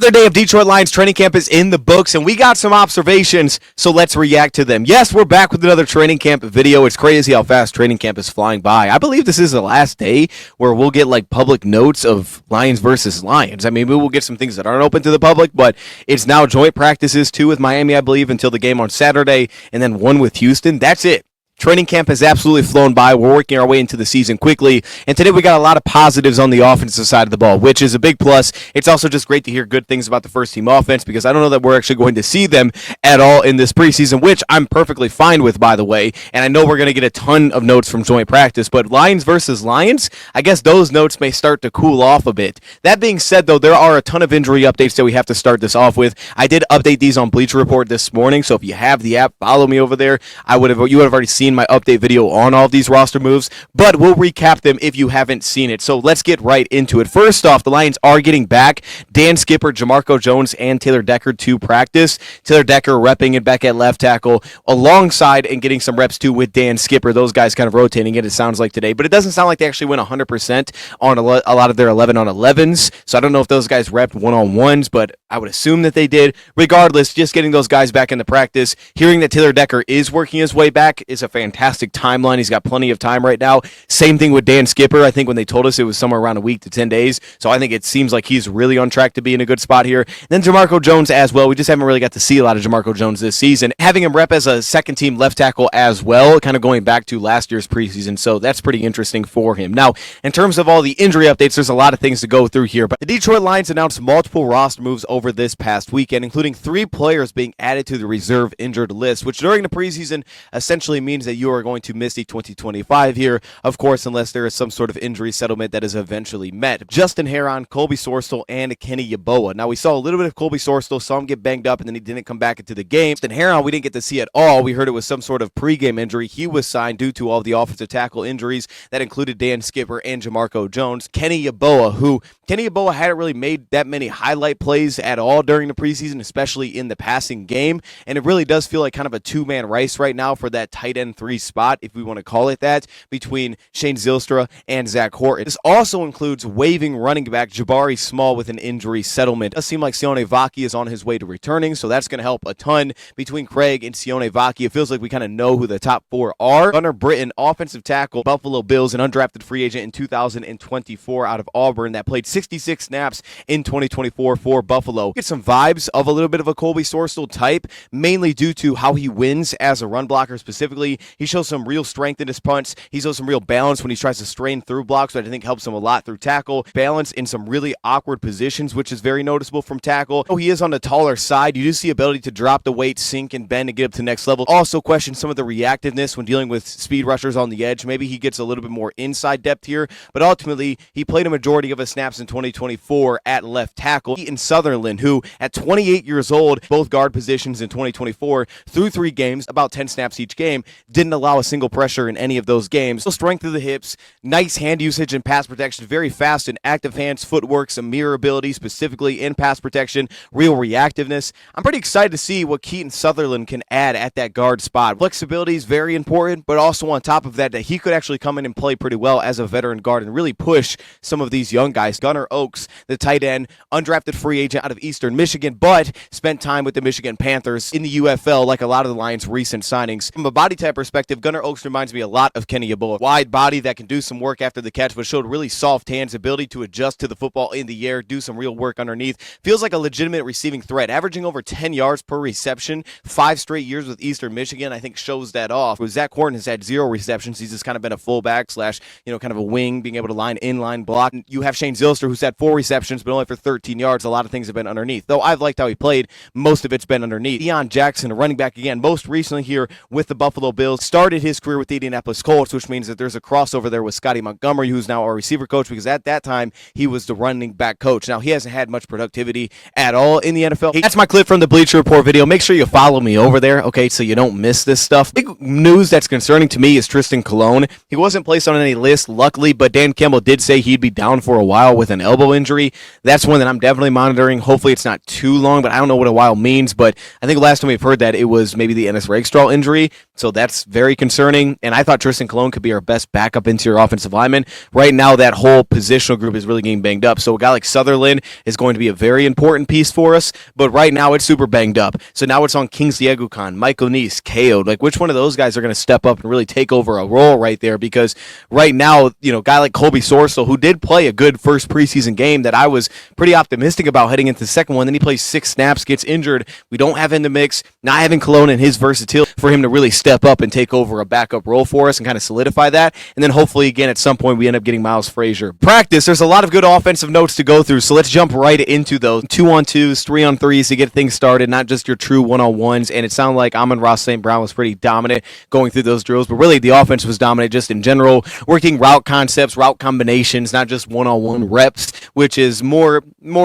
Another day of Detroit Lions training camp is in the books, and we got some observations, so let's react to them. Yes, we're back with another training camp video. It's crazy how fast training camp is flying by. I believe this is the last day where we'll get like public notes of Lions versus Lions. I mean, we will get some things that aren't open to the public, but it's now joint practices, 2 with Miami, I believe, until the game on Saturday, and then 1 with Houston. That's it. Training camp has absolutely flown by. We're working our way into the season quickly, and today we got a lot of positives on the offensive side of the ball, which is a big plus. It's also just great to hear good things about the first-team offense because I don't know that we're actually going to see them at all in this preseason, which I'm perfectly fine with, by the way, and I know we're going to get a ton of notes from joint practice, but Lions versus Lions, I guess those notes may start to cool off a bit. That being said, though, there are a ton of injury updates that we have to start this off with. I did update these on Bleacher Report this morning, so if you have the app, follow me over there. You would have already seen my update video on all of these roster moves, but we'll recap them if you haven't seen it. So let's get right into it. First off, the Lions are getting back Dan Skipper, Jamarco Jones, and Taylor Decker to practice. Taylor Decker repping it back at left tackle alongside and getting some reps too with Dan Skipper. Those guys kind of rotating it sounds like today, but it doesn't sound like they actually went 100% on a lot of their 11-on-11s, so I don't know if those guys repped one-on-ones, but I would assume that they did. Regardless, just getting those guys back into practice, hearing that Taylor Decker is working his way back is a fantastic timeline. He's got plenty of time right now. Same thing with Dan Skipper. I think when they told us it was somewhere around a week to 10 days, so I think it seems like he's really on track to be in a good spot here. Then Jamarco Jones as well. We just haven't really got to see a lot of Jamarco Jones this season. Having him rep as a second-team left tackle as well, kind of going back to last year's preseason, so that's pretty interesting for him. Now, in terms of all the injury updates, there's a lot of things to go through here, but the Detroit Lions announced multiple roster moves over this past weekend, including 3 players being added to the reserve injured list, which during the preseason essentially means that you are going to miss the 2025 here, of course, unless there is some sort of injury settlement that is eventually met. Justin Herron, Colby Sorstel, and Kenny Yeboah. Now, we saw a little bit of Colby Sorstel, saw him get banged up, and then he didn't come back into the game. Justin Herron, we didn't get to see at all. We heard it was some sort of pregame injury. He was signed due to all the offensive tackle injuries that included Dan Skipper and Jamarco Jones. Kenny Yeboah hadn't really made that many highlight plays at all during the preseason, especially in the passing game, and it really does feel like kind of a two-man race right now for that tight end 3 spot, if we want to call it that, between Shane Zylstra and Zach Horton. This also includes waiving running back Jabari Small with an injury settlement. It does seem like Sione Vaki is on his way to returning, so that's going to help a ton between Craig and Sione Vaki. It feels like we kind of know who the top 4 are. Gunnar Britton, offensive tackle, Buffalo Bills, an undrafted free agent in 2024 out of Auburn that played 66 snaps in 2024 for Buffalo. Get some vibes of a little bit of a Colby Sorstel type, mainly due to how he wins as a run blocker specifically. He shows some real strength in his punch. He shows some real balance when he tries to strain through blocks, which I think helps him a lot through tackle. Balance in some really awkward positions, which is very noticeable from tackle. Oh, he is on the taller side. You do see ability to drop the weight, sink, and bend and get up to the next level. Also question some of the reactiveness when dealing with speed rushers on the edge. Maybe he gets a little bit more inside depth here, but ultimately, he played a majority of his snaps in 2024 at left tackle. Keaton Sutherland, who at 28 years old, both guard positions in 2024, through 3 games, about 10 snaps each game, didn't allow a single pressure in any of those games. So strength of the hips, nice hand usage and pass protection, very fast and active hands, footwork, some mirror ability specifically in pass protection, real reactiveness. I'm pretty excited to see what Keaton Sutherland can add at that guard spot. Flexibility is very important, but also on top of that he could actually come in and play pretty well as a veteran guard and really push some of these young guys. Gunnar Oaks, the tight end, undrafted free agent out of Eastern Michigan, but spent time with the Michigan Panthers in the UFL like a lot of the Lions' recent signings. From a body type perspective, Gunnar Oaks reminds me a lot of Kenny Yeboah. Wide body that can do some work after the catch, but showed really soft hands, ability to adjust to the football in the air, do some real work underneath. Feels like a legitimate receiving threat, averaging over 10 yards per reception, 5 straight years with Eastern Michigan, I think shows that off. Zach Horton has had 0 receptions. He's just kind of been a fullback slash, kind of a wing, being able to line inline block. You have Shane Zylstra, who's had 4 receptions, but only for 13 yards. A lot of things have been underneath. Though I've liked how he played, most of it's been underneath. Deion Jackson, a running back again, most recently here with the Buffalo Bills, started his career with the Indianapolis Colts, which means that there's a crossover there with Scotty Montgomery, who's now our receiver coach, because at that time, he was the running back coach. Now, he hasn't had much productivity at all in the NFL. That's my clip from the Bleacher Report video. Make sure you follow me over there, okay, so you don't miss this stuff. Big news that's concerning to me is Tristan Colon. He wasn't placed on any list, luckily, but Dan Campbell did say he'd be down for a while with an elbow injury. That's one that I'm definitely monitoring. Hopefully it's not too long, but I don't know what a while means, but I think last time we've heard that it was maybe the Ennis Rakestraw injury, so that's that's very concerning. And I thought Tristan Colon could be our best backup interior offensive lineman. Right now, that whole positional group is really getting banged up. So a guy like Sutherland is going to be a very important piece for us. But right now, it's super banged up. So now it's on Kingsley Eguakon, Michael Neese, KO. Like, which one of those guys are going to step up and really take over a role right there? Because right now, you know, a guy like Colby Sorsel, who did play a good first preseason game that I was pretty optimistic about heading into the second one. Then he plays 6 snaps, gets injured. We don't have in the mix. Not having Colon and his versatility for him to really step up and take over a backup role for us and kind of solidify that. And then hopefully, again, at some point, we end up getting Miles Frazier. Practice, there's a lot of good offensive notes to go through, so let's jump right into those. 2-on-2s, 3-on-3s to get things started, not just your true 1-on-1s. And it sounded like Amon-Ra St. Brown was pretty dominant going through those drills, but really the offense was dominant just in general, working route concepts, route combinations, not just 1-on-1 reps, which is more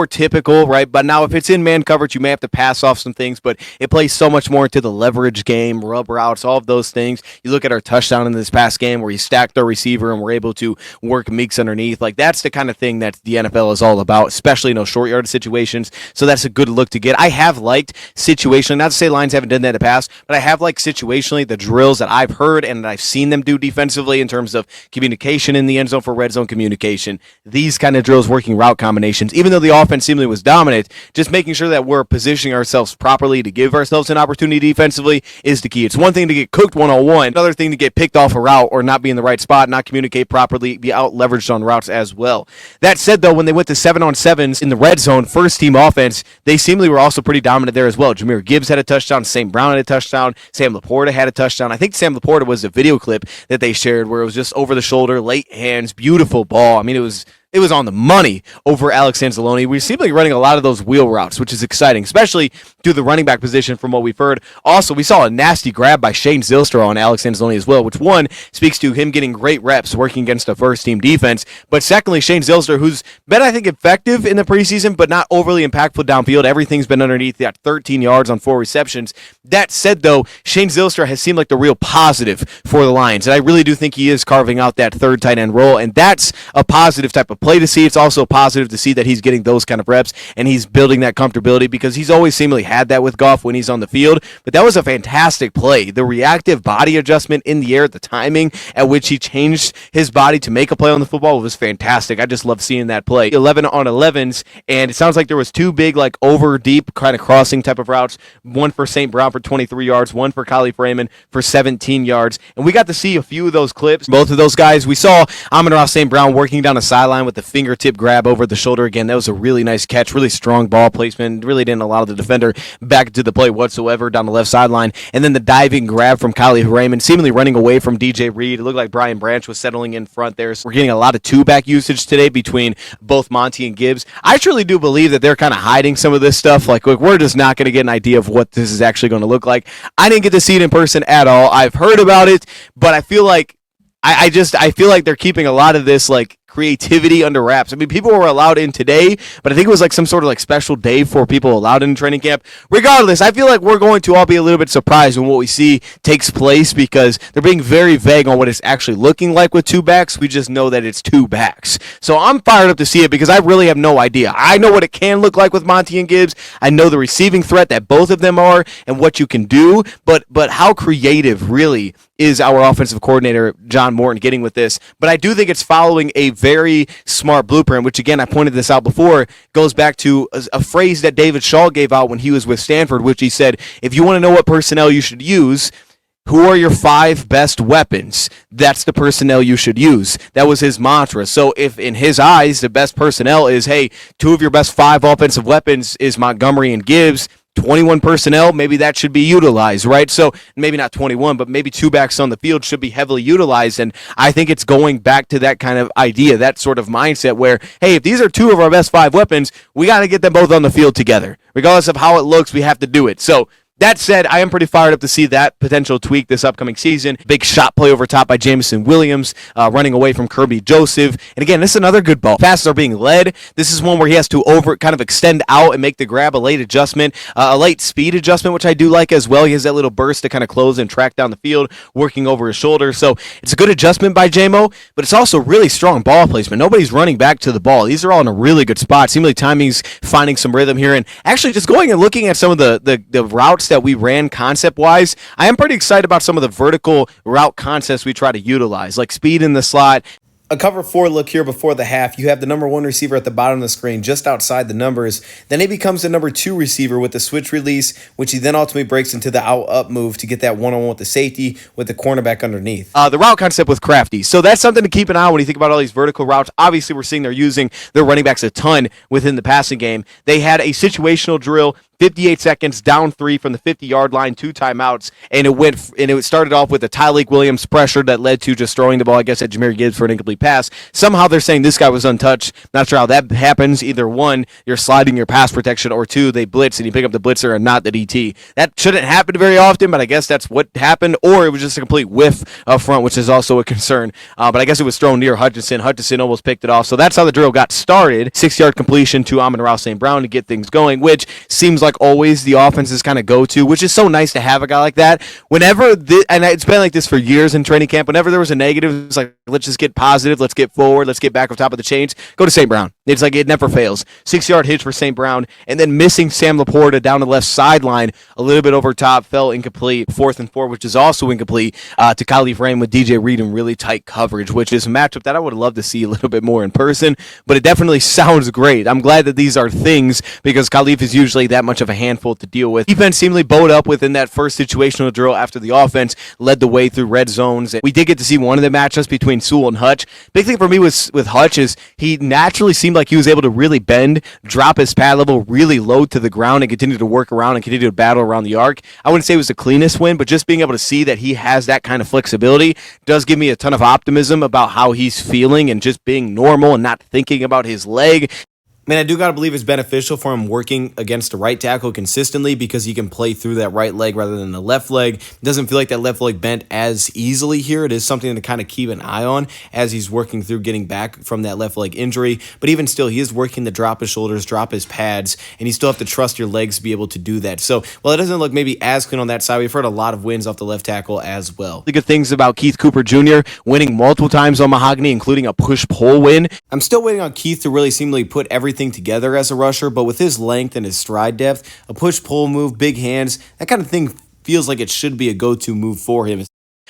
typical, right? But now if it's in man coverage, you may have to pass off some things, but it plays so much more into the leverage game, rub routes, all of those things. You look at our touchdown in this past game where he stacked our receiver and we're able to work Meeks underneath. Like, that's the kind of thing that the NFL is all about, especially in those short yard situations. So that's a good look to get. I have liked situationally, not to say Lions haven't done that in the past, but I have liked situationally the drills that I've heard and that I've seen them do defensively in terms of communication in the end zone for red zone communication. These kind of drills, working route combinations, even though the offense seemingly was dominant, just making sure that we're positioning ourselves properly to give ourselves an opportunity defensively is the key. It's one thing to get cooked 1-on-1, another thing to get picked off a route or not be in the right spot, not communicate properly, be out leveraged on routes as well. That said, though, when they went to 7-on-7s in the red zone, first team offense, they seemingly were also pretty dominant there as well. Jameer Gibbs had a touchdown, St. Brown had a touchdown, Sam Laporta had a touchdown. I think Sam Laporta was a video clip that they shared where it was just over the shoulder, late hands, beautiful ball. I mean, it was on the money over Alex Anzalone. We seem like running a lot of those wheel routes, which is exciting, especially through the running back position from what we've heard. Also, we saw a nasty grab by Shane Zylstra on Alex Anzalone as well, which one speaks to him getting great reps working against a first-team defense. But secondly, Shane Zylstra, who's been, I think, effective in the preseason, but not overly impactful downfield. Everything's been underneath. He got 13 yards on 4 receptions. That said, though, Shane Zylstra has seemed like the real positive for the Lions, and I really do think he is carving out that third tight end role, and that's a positive type of play to see. It's also positive to see that he's getting those kind of reps and he's building that comfortability because he's always seemingly had that with Goff when he's on the field. But that was a fantastic play. The reactive body adjustment in the air, the timing at which he changed his body to make a play on the football was fantastic. I just love seeing that play. 11-on-11s, and it sounds like there was 2 big, like over deep kind of crossing type of routes. One for St. Brown for 23 yards, one for Khalif Raymond for 17 yards. And we got to see a few of those clips. Both of those guys, we saw Amon-Ra St. Brown working down the sideline with the fingertip grab over the shoulder. Again, that was a really nice catch, really strong ball placement, really didn't allow the defender back to the play whatsoever down the left sideline. And then the diving grab from Khalif Raymond, seemingly running away from DJ Reed. It looked like Brian Branch was settling in front there. So we're getting a lot of 2-back usage today between both Monty and Gibbs. I truly do believe that they're kind of hiding some of this stuff. Like, we're just not going to get an idea of what this is actually going to look like. I didn't get to see it in person at all. I've heard about it, but I feel like I feel like they're keeping a lot of this, like, creativity under wraps. I mean, people were allowed in today, but I think it was like some sort of like special day for people allowed in training camp. Regardless, I feel like we're going to all be a little bit surprised when what we see takes place because they're being very vague on what it's actually looking like with 2 backs. We just know that it's 2 backs. So I'm fired up to see it because I really have no idea. I know what it can look like with Monty and Gibbs. I know the receiving threat that both of them are and what you can do, but how creative really is our offensive coordinator, John Morton, getting with this. But I do think it's following a very smart blueprint, which, again, I pointed this out before, goes back to a phrase that David Shaw gave out when he was with Stanford, which he said, if you want to know what personnel you should use, who are your 5 best weapons? That's the personnel you should use. That was his mantra. So if in his eyes the best personnel is, hey, 2 of your best 5 offensive weapons is Montgomery and Gibbs, 21 personnel, maybe that should be utilized, right? So maybe not 21, but maybe 2 backs on the field should be heavily utilized. And I think it's going back to that kind of idea, that sort of mindset where, hey, if these are 2 of our best 5 weapons, we got to get them both on the field together. Regardless of how it looks, we have to do it. So that said, I am pretty fired up to see that potential tweak this upcoming season. Big shot play over top by Jameson Williams, running away from Kirby Joseph. And again, this is another good ball. Passes are being led. This is one where he has to kind of extend out and make the grab, a late adjustment, a late speed adjustment, which I do like as well. He has that little burst to kind of close and track down the field, working over his shoulder. So it's a good adjustment by JMO, but it's also really strong ball placement. Nobody's running back to the ball. These are all in a really good spot. Seemingly timing's finding some rhythm here. And actually just going and looking at some of the routes routes that we ran concept-wise, I am pretty excited about some of the vertical route concepts we try to utilize, like speed in the slot. A cover 4 look here before the half. You have the number 1 receiver at the bottom of the screen, just outside the numbers. Then he becomes the number 2 receiver with the switch release, which he then ultimately breaks into the out-up move to get that one-on-one with the safety with the cornerback underneath. The route concept with crafty. So that's something to keep an eye on when you think about all these vertical routes. Obviously, we're seeing they're using their running backs a ton within the passing game. They had a situational drill, 58 seconds, down 3 from the 50-yard line, 2 timeouts, and it started off with a Tyleik Williams pressure that led to just throwing the ball, I guess, at Jahmyr Gibbs for an incomplete pass. Somehow they're saying this guy was untouched. Not sure how that happens. Either 1, you're sliding your pass protection, or 2, they blitz and you pick up the blitzer and not the DT. That shouldn't happen very often, but I guess that's what happened, or it was just a complete whiff up front, which is also a concern. But I guess it was thrown near Hutchinson. Hutchinson almost picked it off. So that's how the drill got started. 6-yard completion to Amon-Ra St. Brown to get things going, which seems like always the offense's kind of go-to, which is so nice to have a guy like that. Whenever, and it's been like this for years in training camp, whenever there was a negative, it's like, let's just get positive, let's get forward, let's get back on top of the chains, go to St. Brown. It's like it never fails. 6-yard hitch for St. Brown, and then missing Sam Laporta down the left sideline, a little bit over top, fell incomplete. 4th and 4, which is also incomplete, to Khalif Rain with DJ Reed in really tight coverage, which is a matchup that I would love to see a little bit more in person, but it definitely sounds great. I'm glad that these are things, because Khalif is usually that much of a handful to deal with. Defense seemingly bowed up within that first situational drill after the offense led the way through red zones. We did get to see one of the matchups between Sewell and Hutch. Big thing for me with Hutch is he naturally seemed like he was able to really bend, drop his pad level really low to the ground, and continue to work around and continue to battle around the arc. I wouldn't say it was the cleanest win, but just being able to see that he has that kind of flexibility does give me a ton of optimism about how he's feeling and just being normal and not thinking about his leg. Man, I do got to believe it's beneficial for him working against the right tackle consistently, because he can play through that right leg rather than the left leg. It doesn't feel like that left leg bent as easily here. It is something to kind of keep an eye on as he's working through getting back from that left leg injury. But even still, he is working to drop his shoulders, drop his pads, and you still have to trust your legs to be able to do that. So while it doesn't look maybe as clean on that side, we've heard a lot of wins off the left tackle as well. The good things about Keith Cooper Jr. winning multiple times on Mahogany, including a push-pull win. I'm still waiting on Keith to really seemingly put everything together as a rusher, but with his length and his stride depth, a push-pull move, big hands, that kind of thing feels like it should be a go-to move for him,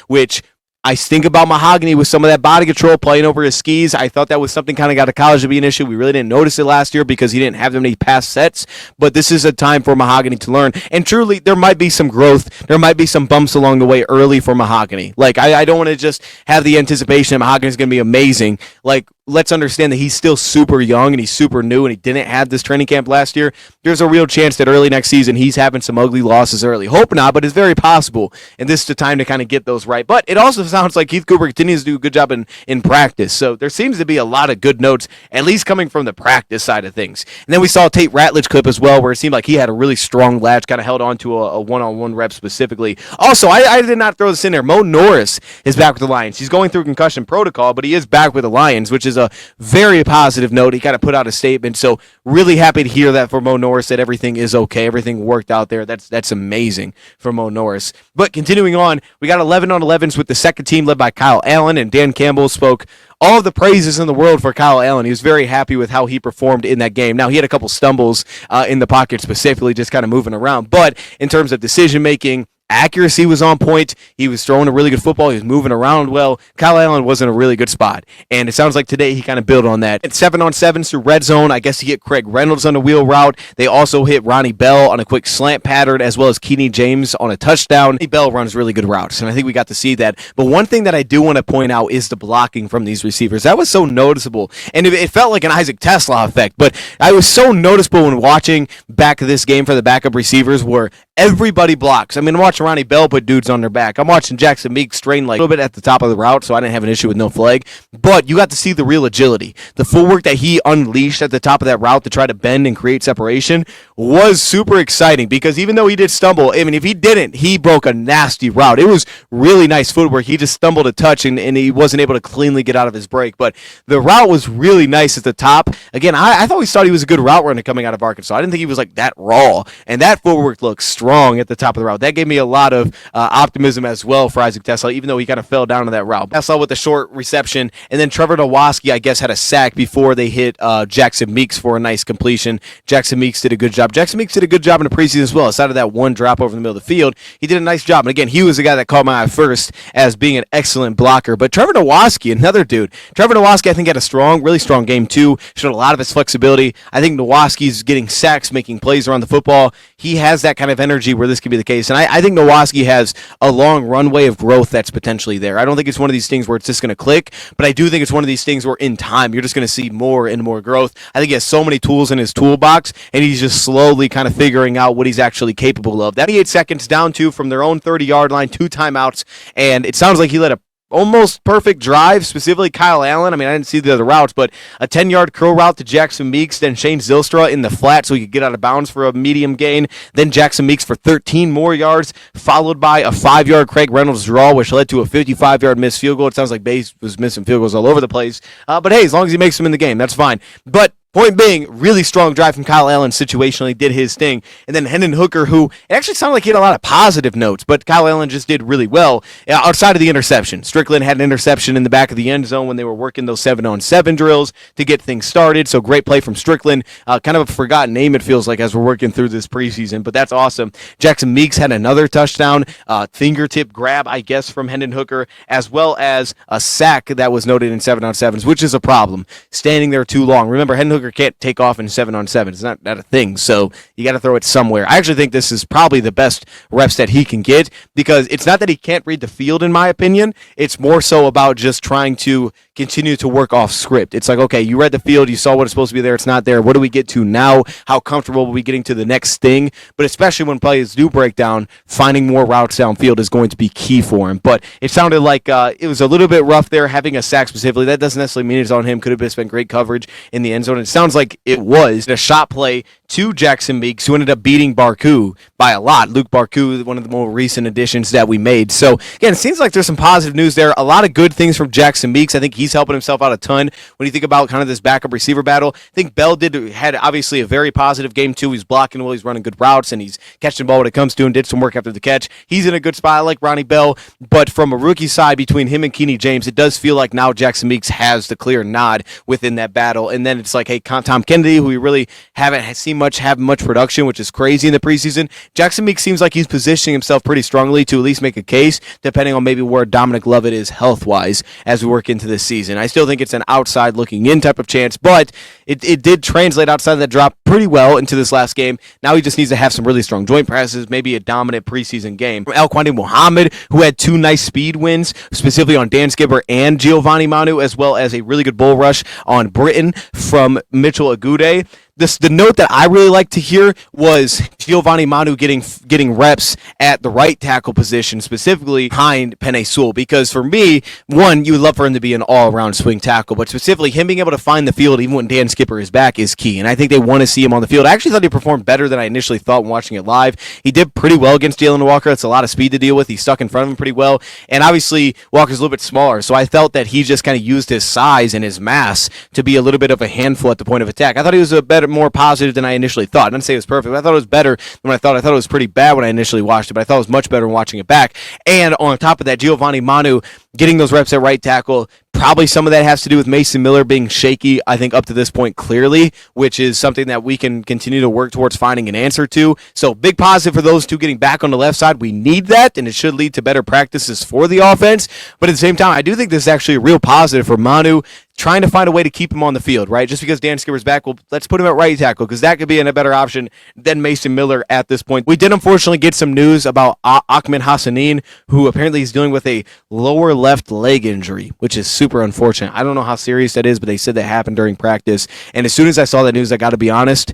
which I think about Mahogany with some of that body control playing over his skis. I thought that was something kind of got to college to be an issue. We really didn't notice it last year because he didn't have that many pass sets, but this is a time for Mahogany to learn. And truly, there might be some growth. There might be some bumps along the way early for Mahogany. Like, I don't want to just have the anticipation that Mahogany's going to be amazing. Like, let's understand that he's still super young and he's super new and he didn't have this training camp last year. There's a real chance that early next season he's having some ugly losses early. Hope not, but it's very possible. And this is the time to kind of get those right. But it also sounds like Keith Cooper continues to do a good job in practice. So there seems to be a lot of good notes, at least coming from the practice side of things. And then we saw a Tate Ratledge clip as well, where it seemed like he had a really strong latch, kind of held on to a one-on-one rep specifically. Also, I did not throw this in there. Mo Norris is back with the Lions. He's going through concussion protocol, but he is back with the Lions, which is a very positive note. He kind of put out a statement. So really happy to hear that for Mo Norris, that everything is okay. Everything worked out there. That's amazing for Mo Norris. But continuing on, we got 11 on 11s with the second team led by Kyle Allen, and Dan Campbell spoke all of the praises in the world for Kyle Allen. He was very happy with how he performed in that game. Now, he had a couple stumbles in the pocket specifically, just kind of moving around. But in terms of decision-making, accuracy was on point. He was throwing a really good football. He was moving around well. Kyle Allen was in a really good spot. And it sounds like today he kind of built on that. At 7 on 7s through red zone, I guess he hit Craig Reynolds on a wheel route. They also hit Ronnie Bell on a quick slant pattern, as well as Keeney James on a touchdown. Ronnie Bell runs really good routes, and I think we got to see that. But one thing that I do want to point out is the blocking from these receivers. That was so noticeable. And it felt like an Isaac Tesla effect, but I was so noticeable when watching back this game for the backup receivers where everybody blocks. I mean, I'm watching Ronnie Bell put dudes on their back. I'm watching Jackson Meeks strain like a little bit at the top of the route, so I didn't have an issue with no flag. But you got to see the real agility. The footwork that he unleashed at the top of that route to try to bend and create separation was super exciting, because even though he did stumble, I mean, if he didn't, he broke a nasty route. It was really nice footwork. He just stumbled a touch, and he wasn't able to cleanly get out of his break. But the route was really nice at the top. Again, I always thought he was a good route runner coming out of Arkansas. I didn't think he was like that raw. And that footwork looked straight. strong at the top of the route. That gave me a lot of optimism as well for Isaac TeSlaa, even though he kind of fell down to that route. TeSlaa with the short reception, and then Trevor Nowatzki, I guess, had a sack before they hit Jackson Meeks for a nice completion. Jackson Meeks did a good job. Jackson Meeks did a good job in the preseason as well. Aside of that one drop over the middle of the field, he did a nice job. And again, he was the guy that caught my eye first as being an excellent blocker. But Trevor Nowatzki, another dude. Trevor Nowatzki, I think, had a really strong game too. Showed a lot of his flexibility. I think Nowatzki's getting sacks, making plays around the football. He has that kind of energy where this could be the case. And I think Nowatzki has a long runway of growth that's potentially there. I don't think it's one of these things where it's just going to click, but I do think it's one of these things where in time you're just going to see more and more growth. I think he has so many tools in his toolbox, and he's just slowly kind of figuring out what he's actually capable of. That 8 seconds down to from their own 30-yard line, 2 timeouts, and it sounds like he led a almost perfect drive, specifically Kyle Allen. I mean, I didn't see the other routes, but a 10-yard curl route to Jackson Meeks, then Shane Zylstra in the flat so he could get out of bounds for a medium gain, then Jackson Meeks for 13 more yards, followed by a 5-yard Craig Reynolds draw, which led to a 55-yard missed field goal. It sounds like Bays was missing field goals all over the place, but hey, as long as he makes them in the game, that's fine. But point being, really strong drive from Kyle Allen situationally, did his thing. And then Hendon Hooker, who it actually sounded like he had a lot of positive notes, but Kyle Allen just did really well outside of the interception. Strickland had an interception in the back of the end zone when they were working those 7-on-7 drills to get things started. So great play from Strickland. Kind of a forgotten name, it feels like, as we're working through this preseason, but that's awesome. Jackson Meeks had another touchdown, fingertip grab, I guess, from Hendon Hooker, as well as a sack that was noted in 7-on-7s, which is a problem. Standing there too long. Remember, Hendon Hooker can't take off in 7-on-7. It's not a thing, so you got to throw it somewhere. I actually think this is probably the best reps that he can get, because it's not that he can't read the field, in my opinion. It's more so about just trying to continue to work off script. It's like, okay, you read the field, you saw what is supposed to be there, it's not there. What do we get to now? How comfortable are we getting to the next thing? But especially when plays do break down, finding more routes downfield is going to be key for him. But it sounded like it was a little bit rough there, having a sack specifically. That doesn't necessarily mean it's on him. Could have just been great coverage in the end zone. It sounds like it was a shot play to Jackson Meeks, who ended up beating Barku by a lot. Luke Barku, one of the more recent additions that we made. So, again, it seems like there's some positive news there. A lot of good things from Jackson Meeks. I think he's helping himself out a ton when you think about kind of this backup receiver battle. I think Bell had obviously a very positive game, too. He's blocking well, he's running good routes, and he's catching the ball when it comes to, and did some work after the catch. He's in a good spot. I like Ronnie Bell, but from a rookie side between him and Kenny James, it does feel like now Jackson Meeks has the clear nod within that battle. And then it's like, hey, Tom Kennedy, who we really haven't seen have much production, which is crazy in the preseason. Jackson Meeks seems like he's positioning himself pretty strongly to at least make a case, depending on maybe where Dominic Lovett is health-wise as we work into this season. I still think it's an outside-looking-in type of chance, but it did translate outside of that drop pretty well into this last game. Now he just needs to have some really strong joint presses, maybe a dominant preseason game. Elquani Muhammad, who had 2 nice speed wins, specifically on Dan Skipper and Giovanni Manu, as well as a really good bull rush on Britain from Mitchell Agude. The note that I really like to hear was Giovanni Manu getting reps at the right tackle position, specifically behind Penei Sewell, because for me, one, you would love for him to be an all-around swing tackle, but specifically him being able to find the field even when Dan Skipper is back is key, and I think they want to see him on the field. I actually thought he performed better than I initially thought when watching it live. He did pretty well against Jalen Walker. That's a lot of speed to deal with. He stuck in front of him pretty well, and obviously Walker's a little bit smaller, so I felt that he just kind of used his size and his mass to be a little bit of a handful at the point of attack. I thought he was more positive than I initially thought. I didn't say it was perfect, but I thought it was better than what I thought. I thought it was pretty bad when I initially watched it, but I thought it was much better when watching it back. And on top of that, Giovanni Manu getting those reps at right tackle, probably some of that has to do with Mason Miller being shaky, I think, up to this point clearly, which is something that we can continue to work towards finding an answer to. So big positive for those two getting back on the left side. We need that, and it should lead to better practices for the offense. But at the same time, I do think this is actually a real positive for Manu, trying to find a way to keep him on the field, right? Just because Dan Skipper's back, well, let's put him at right tackle, because that could be a better option than Mason Miller at this point. We did unfortunately get some news about Ahmed Hassanin, who apparently is dealing with a lower left leg injury, which is super unfortunate. I don't know how serious that is, but they said that happened during practice. And as soon as I saw that news, I got to be honest,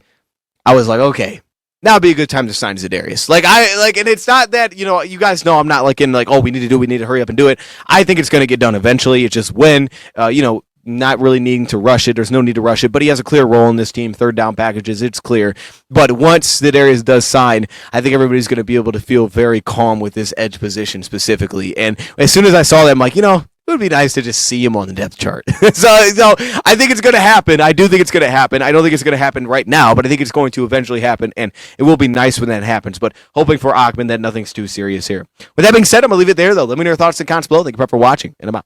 I was like, okay, now would be a good time to sign Za'Darius. And it's not that, you guys know I'm not we need to hurry up and do it. I think it's going to get done eventually. It's just when, not really needing to rush it. There's no need to rush it, but he has a clear role in this team. Third down packages, it's clear. But once Za'Darius does sign, I think everybody's going to be able to feel very calm with this edge position specifically. And as soon as I saw that, I'm like, It would be nice to just see him on the depth chart. so I think it's going to happen. I do think it's going to happen. I don't think it's going to happen right now, but I think it's going to eventually happen, and it will be nice when that happens. But hoping for Ahmed that nothing's too serious here. With that being said, I'm going to leave it there, though. Let me know your thoughts and comments below. Thank you for watching, and I'm out.